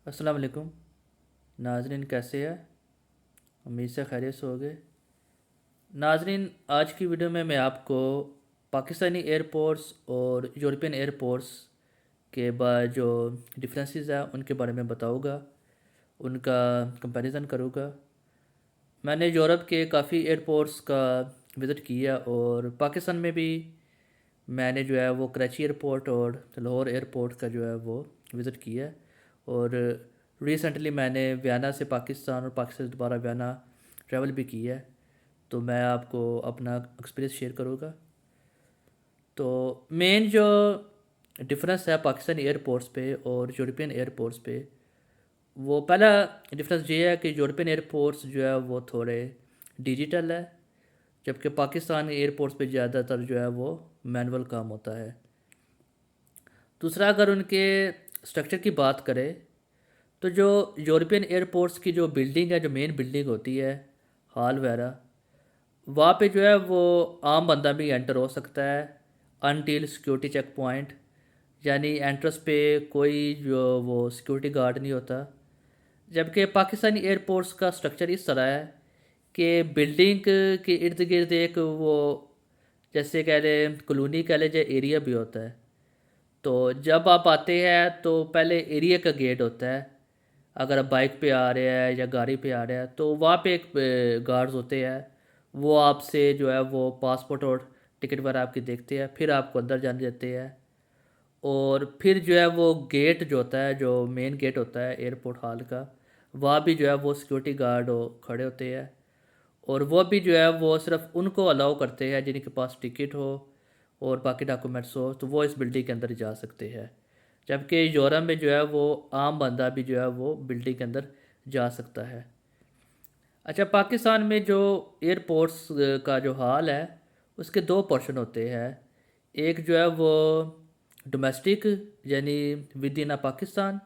अस्सलाम वालेकुम नाजरीन, कैसे हैं? उम्मीद से खैरियत से होगे। नाजरीन, आज की वीडियो में मैं आपको पाकिस्तानी एयरपोर्ट्स और यूरोपियन एयरपोर्ट्स के बाद जो डिफरेंसेस हैं उनके बारे में बताऊंगा, उनका कंपैरिजन करूंगा। मैंने यूरोप के काफ़ी एयरपोर्ट्स का विज़िट किया और पाकिस्तान में भी मैंने जो है वो कराची एयरपोर्ट और लाहौर एयरपोर्ट का जो है वो विज़िट किया है। और रिसेंटली मैंने वियना से पाकिस्तान और पाकिस्तान से दोबारा वियना ट्रैवल भी किया है। तो मैं आपको अपना एक्सपीरियंस शेयर करूँगा। तो मेन जो डिफरेंस है पाकिस्तानी एयरपोर्ट्स पे और यूरोपियन एयरपोर्ट्स पे, वो पहला डिफरेंस ये है कि यूरोपियन एयरपोर्ट्स जो है वो थोड़े डिजिटल है, जबकि पाकिस्तान एयरपोर्ट्स पे ज़्यादातर जो है वो मैनुअल काम होता है। दूसरा, अगर उनके स्ट्रक्चर की बात करें तो जो यूरोपियन एयरपोर्ट्स की जो बिल्डिंग है, जो मेन बिल्डिंग होती है, हॉल वगैरह, वहाँ पे जो है वो आम बंदा भी एंटर हो सकता है अनटिल सिक्योरिटी चेक पॉइंट। यानी एंट्रेंस पे कोई जो वो सिक्योरिटी गार्ड नहीं होता। जबकि पाकिस्तानी एयरपोर्ट्स का स्ट्रक्चर इस तरह है कि बिल्डिंग के इर्द गिर्द एक वो, जैसे कह लें कॉलोनी कह लें, जो एरिया भी होता है। तो जब आप आते हैं तो पहले एरिया का गेट होता है। अगर आप बाइक पे आ रहे हैं या गाड़ी पे आ रहे हैं तो वहाँ पे एक गार्ड्स होते हैं। वो आपसे जो है वो पासपोर्ट और टिकट वगैरह आपकी देखते हैं, फिर आपको अंदर जाने देते हैं। और फिर जो है वो गेट जो होता है, जो मेन गेट होता है एयरपोर्ट हॉल का, वहाँ भी जो है वो सिक्योरिटी गार्ड खड़े होते हैं। और वो भी जो है वो सिर्फ उनको अलाउ करते हैं जिनके पास टिकट हो और बाकी डॉक्यूमेंट्स हो, तो वो इस बिल्डिंग के अंदर जा सकते हैं। जबकि यूरोप में जो है वो आम बंदा भी जो है वो बिल्डिंग के अंदर जा सकता है। अच्छा, पाकिस्तान में जो एयरपोर्ट्स का जो हाल है, उसके दो पोर्शन होते हैं। एक जो है वो डोमेस्टिक, यानी विद इन पाकिस्तान,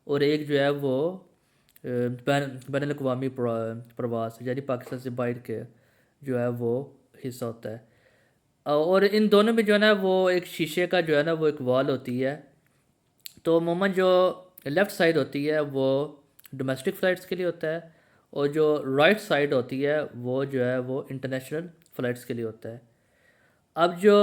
और एक जो है वो बैन अवी प्रवास, यानी पाकिस्तान से बाहर के जो है वो हिस्सा होता है। और इन दोनों में जो है ना वो एक शीशे का जो है ना वो एक वॉल होती है। तो अमूमन जो लेफ़्ट साइड होती है वो डोमेस्टिक फ़्लाइट्स के लिए होता है, और जो राइट साइड होती है वो जो है वो इंटरनेशनल फ़्लाइट्स के लिए होता है। अब जो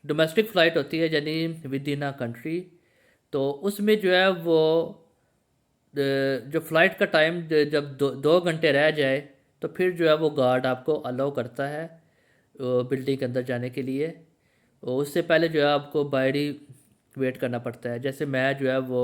डोमेस्टिक फ़्लाइट होती है यानी विद इन अ कंट्री, तो उसमें जो है वो जो फ़्लाइट का टाइम जब 2 घंटे रह जाए, तो फिर जो है वो गार्ड आपको अलाउ करता है बिल्डिंग के अंदर जाने के लिए। और उससे पहले जो है आपको बाहर ही वेट करना पड़ता है। जैसे मैं जो है वो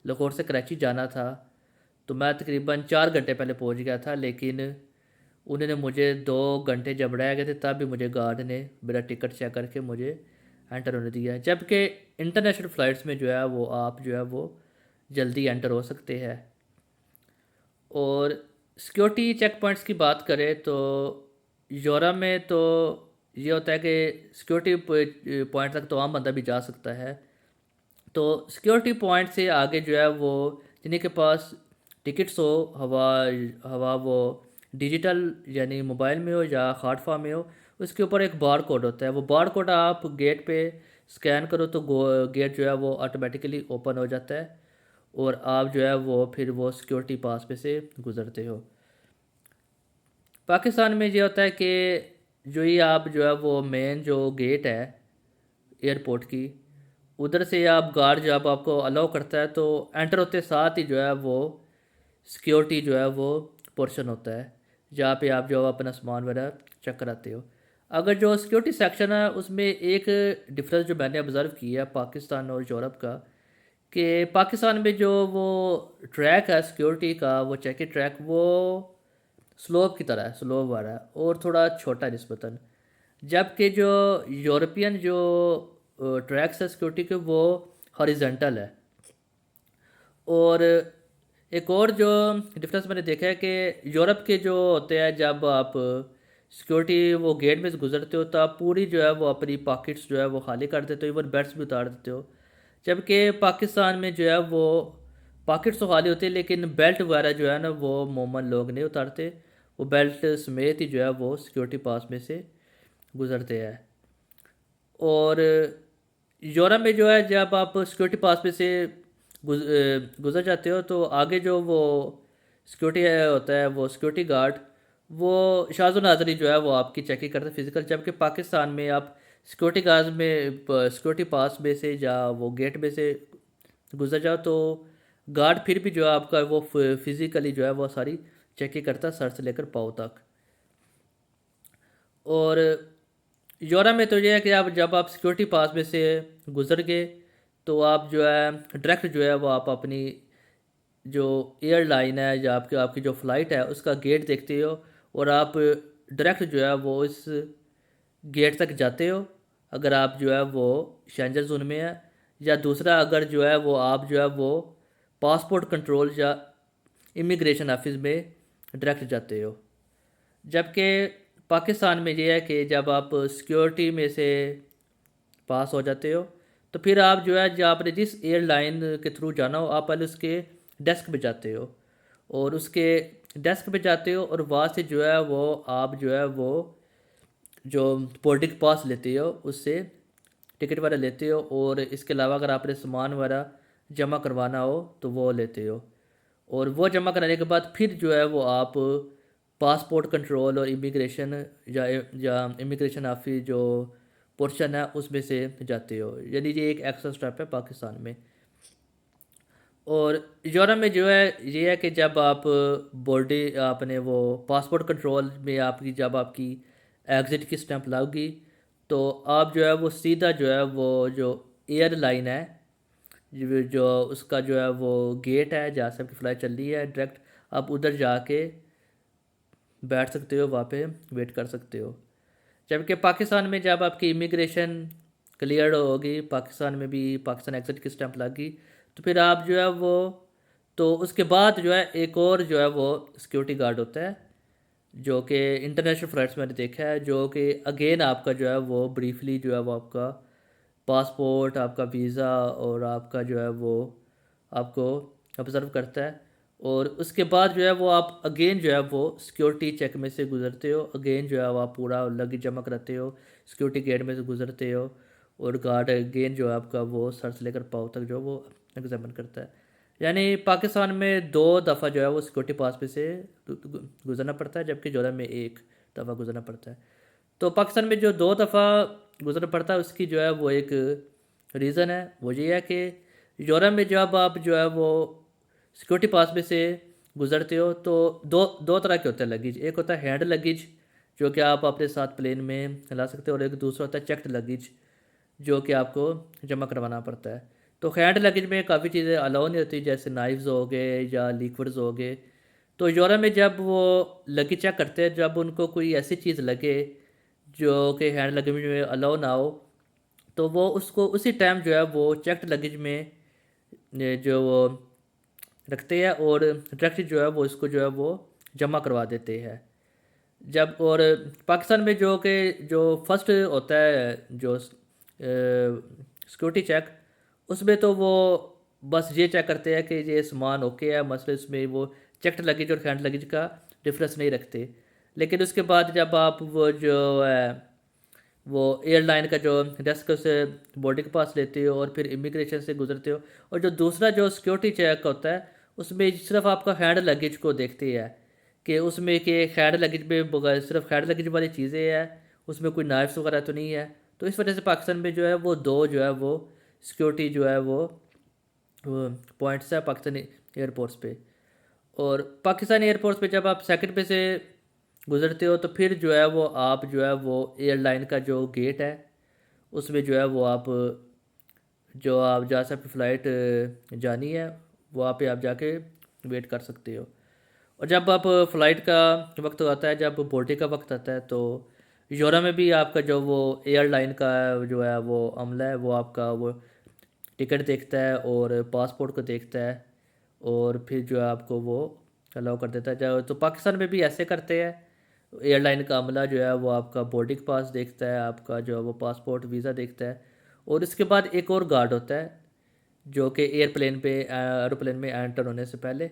लाहौर से कराची जाना था, तो मैं तकरीबन 4 घंटे पहले पहुंच गया था, लेकिन उन्होंने मुझे 2 घंटे जब रह गए थे तब भी मुझे गार्ड ने मेरा टिकट चेक करके मुझे एंटर होने दिया। जबकि इंटरनेशनल फ़्लाइट्स में जो है वो आप जो है वो जल्दी एंटर हो सकते हैं। और सिक्योरिटी चेक पॉइंट्स की बात करें तो यूरोप में तो ये होता है कि सिक्योरिटी पॉइंट तक तो आम बंदा भी जा सकता है। तो सिक्योरिटी पॉइंट से आगे जो है वो जिन्हीं के पास टिकट्स हो, हवा हवा वो डिजिटल यानी मोबाइल में हो या हार्ड फॉर्म में हो, उसके ऊपर एक बार कोड होता है। वो बार कोड आप गेट पे स्कैन करो तो गेट जो है वो ऑटोमेटिकली ओपन हो जाता है, और आप जो है वो फिर वो सिक्योरिटी पास पे से गुज़रते हो। पाकिस्तान में ये होता है कि जो ही आप जो है वो मेन जो गेट है एयरपोर्ट की, उधर से आप गार्ड जब आपको अलाउ करता है तो एंटर होते साथ ही जो है वो सिक्योरिटी जो है वो पोर्शन होता है, जहाँ पे आप जो अपना सामान वगैरह चेक कराते हो। अगर जो सिक्योरिटी सेक्शन है उसमें एक डिफरेंस जो मैंने ऑब्ज़र्व किया है पाकिस्तान और यूरोप का, कि पाकिस्तान में जो वो ट्रैक है सिक्योरिटी का, वो चेकिंग ट्रैक वो स्लोप की तरह है, स्लोप वाला है और थोड़ा छोटा है निस्बतन। जबकि जो यूरोपियन जो ट्रैक्स है सिक्योरिटी के, वो हॉरिजेंटल है। और एक और जो डिफरेंस मैंने देखा है कि यूरोप के जो होते हैं, जब आप सिक्योरिटी वो गेट में से गुजरते हो तो आप पूरी जो है वो अपनी पॉकेट्स जो है वो खाली कर देते हो, इवन बेल्ट्स भी उतार देते हो। जबकि पाकिस्तान में जो है वो पॉकेट्स तो खाली होती है, लेकिन बेल्ट वगैरह जो है ना वो मोमन लोग नहीं उतारते। वो बेल्ट समेत ही जो है वो सिक्योरिटी पास में से गुजरते हैं। और यूरोप में जो है जब आप सिक्योरिटी पास में से गुज़र जाते हो तो आगे जो वो सिक्योरिटी होता है, वो सिक्योरिटी गार्ड, वो शाज़ नाज़री जो है वो आपकी चेकिंग करते हैं फिज़िकल। जबकि पाकिस्तान में आप सिक्योरिटी गार्ड में सिक्योरिटी पास में से या वो गेट में से गुज़र जाओ तो गार्ड फिर भी जो है आपका वो फिज़िकली जो है वो सारी चेकिंग करता है सर से लेकर पाँव तक। और यूरोप में तो ये है कि आप जब आप सिक्योरिटी पास में से गुजर गए तो आप जो है डायरेक्ट जो है वो आप अपनी जो एयरलाइन है या आपकी आपकी जो फ़्लाइट है उसका गेट देखते हो और आप डायरेक्ट जो है वो इस गेट तक जाते हो अगर आप जो है वो शेंजन जोन में है। या दूसरा अगर जो है वो आप जो है वो पासपोर्ट कंट्रोल या इमिग्रेशन ऑफिस में डायरेक्ट जाते हो। जबकि पाकिस्तान में ये है कि जब आप सिक्योरिटी में से पास हो जाते हो तो फिर आप जो है जो आपने जिस एयरलाइन के थ्रू जाना हो आप पहले उसके डेस्क पे जाते हो और उसके डेस्क पे जाते हो और वहाँ से जो है वो आप जो है वो जो बोर्डिंग पास लेते हो उससे टिकट वगैरह लेते हो और इसके अलावा अगर आपने सामान वगैरह जमा करवाना हो तो वो लेते हो। और वो जमा कराने के बाद फिर जो है वो आप पासपोर्ट कंट्रोल और इमिग्रेशन या इमिग्रेशन ऑफिस जो पोर्शन है उसमें से जाते हो। यानी ये एक एक्स्ट्रा स्टेप है पाकिस्तान में। और यूरोप में जो है ये है कि जब आप बॉडी आपने वो पासपोर्ट कंट्रोल में आपकी जब आपकी एग्ज़िट की स्टैंप लगेगी तो आप जो है वो सीधा जो है वो जो एयरलाइन है जो उसका जो है वो गेट है जहाँ से आपकी फ़्लाइट चल रही है डायरेक्ट आप उधर जाके बैठ सकते हो, वहाँ पे वेट कर सकते हो। जबकि पाकिस्तान में जब आपकी इमिग्रेशन क्लियर होगी, पाकिस्तान में भी पाकिस्तान एग्जिट की स्टैंप लगी तो फिर आप जो है वो तो उसके बाद जो है एक और जो है वो सिक्योरिटी गार्ड होता है जो कि इंटरनेशनल फ़्लाइट्स मैंने देखा है जो कि अगेन आपका जो है वो ब्रीफली जो है वो आपका पासपोर्ट, आपका वीज़ा और आपका जो है वो आपको ऑब्ज़र्व करता है। और उसके बाद जो है वो आप अगेन जो है वो सिक्योरिटी चेक में से गुज़रते हो, अगेन जो है वो आप पूरा लगेज जमा कराते हो, सिक्योरिटी गेट में से गुज़रते हो और गार्ड अगेन जो है आपका वो सर से लेकर पाँव तक जो है वो एग्जामिन करता है। यानी पाकिस्तान में 2 दफ़ा जो है वो सिक्योरिटी पास पे से गुज़रना पड़ता है जबकि जॉर्डन में 1 दफ़ा गुज़रना पड़ता है। तो पाकिस्तान में जो 2 दफ़ा गुज़रना पड़ता है उसकी जो है वो एक रीज़न है, वो ये है कि यूरोप में जब आप जो है वो सिक्योरिटी पास में से गुज़रते हो तो दो तरह के होते हैं लगेज। एक होता है हैंड लगेज जो कि आप अपने साथ प्लेन में ला सकते हो और एक दूसरा होता है चेक्ड लगेज जो कि आपको जमा करवाना पड़ता है। तो हैंड लगेज में काफ़ी चीज़ें अलाउ नहीं होती जैसे नाइफ्स हो गए या लिक्विड्स हो गए। तो यूरोप में जब वो लगेज चेक करते हैं जब उनको कोई ऐसी चीज़ लगे जो कि हैंड लगेज में अलाउ ना हो तो वो उसको उसी टाइम जो है वो चेक्ड लगेज में जो वो रखते हैं और डायरेक्ट जो है वो इसको जो है वो जमा करवा देते हैं। जब और पाकिस्तान में जो कि जो फर्स्ट होता है जो सिक्योरिटी चेक उसमें तो वो बस ये चेक करते हैं कि ये सामान ओके है, मसले इसमें वो चेक्ड लगेज और हैंड लगेज का डिफरेंस नहीं रखते। लेकिन उसके बाद जब आप वो जो है वो एयरलाइन का जो डेस्क से बोर्डिंग पास लेते हो और फिर इमिग्रेशन से गुजरते हो और जो दूसरा जो सिक्योरिटी चेक होता है उसमें सिर्फ आपका हैंड लगेज को देखते हैं कि उसमें कि हैंड लगेज में सिर्फ हैंड लगेज वाली चीज़ें हैं, उसमें कोई नाइफ्स वगैरह तो नहीं है। तो इस वजह से पाकिस्तान में जो है वो 2 जो है वो सिक्योरिटी जो है वो पॉइंट्स है पाकिस्तानी एयरपोर्ट्स पे। और पाकिस्तानी एयरपोर्ट्स पे जब आप सेकंड पे से गुज़रते हो तो फिर जो है वो आप जो है वो एयरलाइन का जो गेट है उसमें जो है वो आप जो आप जहाँ से आपकी फ़्लाइट जानी है वहाँ पे आप जाके वेट कर सकते हो। और जब आप फ़्लाइट का वक्त आता है, जब बोर्डिंग का वक्त आता है तो यूरोप में भी आपका जो वो एयरलाइन का जो है वो अमला है वो आपका वो टिकट देखता है और पासपोर्ट को देखता है और फिर जो है आपको वो अलाउ कर देता है। तो पाकिस्तान में भी ऐसे करते हैं, एयरलाइन का अमला जो है वो आपका बोर्डिंग पास देखता है, आपका जो है वो पासपोर्ट वीज़ा देखता है और इसके बाद एक और गार्ड होता है जो कि एरोप्लेन में एंटर होने से पहले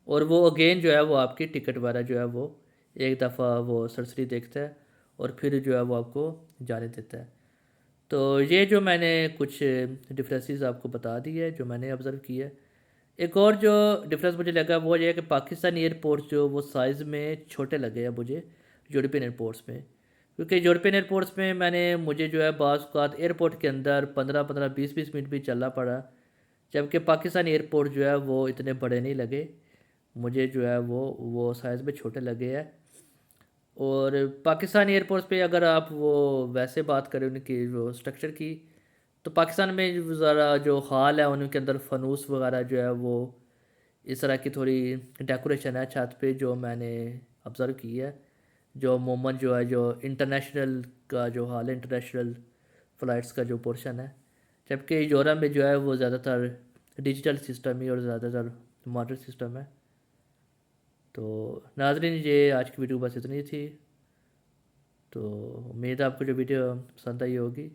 और वो अगेन जो है वो आपकी टिकट वगैरह जो है वो एक दफ़ा वो सरसरी देखता है और फिर जो है वो आपको जाने देता है। तो ये जो मैंने कुछ डिफरेंसेस आपको बता दी है जो मैंने ऑब्ज़र्व की है। एक और जो डिफरेंस मुझे लगा वो ये है कि पाकिस्तानी एयरपोर्ट जो वो साइज़ में छोटे लगे हैं मुझे यूरोपियन एयरपोर्ट्स में, क्योंकि यूरोपियन एयरपोर्ट्स में मुझे जो है बाज़ औक़ात एयरपोर्ट के अंदर 15-15 20-20 मिनट भी चलना पड़ा, जबकि पाकिस्तानी एयरपोर्ट जो है वो इतने बड़े नहीं लगे मुझे, जो है वो साइज़ में छोटे लगे हैं। और पाकिस्तानी एयरपोर्ट्स पे अगर आप वो वैसे बात करें उनकी जो स्ट्रक्चर की, तो पाकिस्तान में जो ज़रा जो हाल है उनके अंदर फनूस वगैरह जो है वो इस तरह की थोड़ी डेकोरेशन है छत पे जो मैंने ऑब्ज़र्व की है, जो अमूमन जो है जो इंटरनेशनल का जो हाल है, इंटरनेशनल फ़्लाइट्स का जो पोर्शन है, जबकि यूरोप में जो है वो ज़्यादातर डिजिटल सिस्टम ही और ज़्यादातर मॉडर्न सिस्टम है। तो नाज़रीन, ये आज की वीडियो बस इतनी थी। तो उम्मीद है आपको जो वीडियो पसंद आई होगी।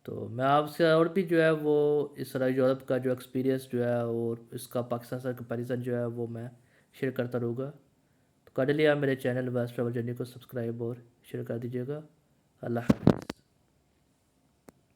तो मैं आपसे और भी जो है वो इस तरह यूरोप का जो एक्सपीरियंस जो है और इसका पाकिस्तान से कंपैरिजन जो है वो मैं शेयर करता रहूँगा। तो कर लिया मेरे चैनल वेस्ट ट्रैवल जर्नी को सब्सक्राइब और शेयर कर दीजिएगा। अल्लाह हाफ़िज़।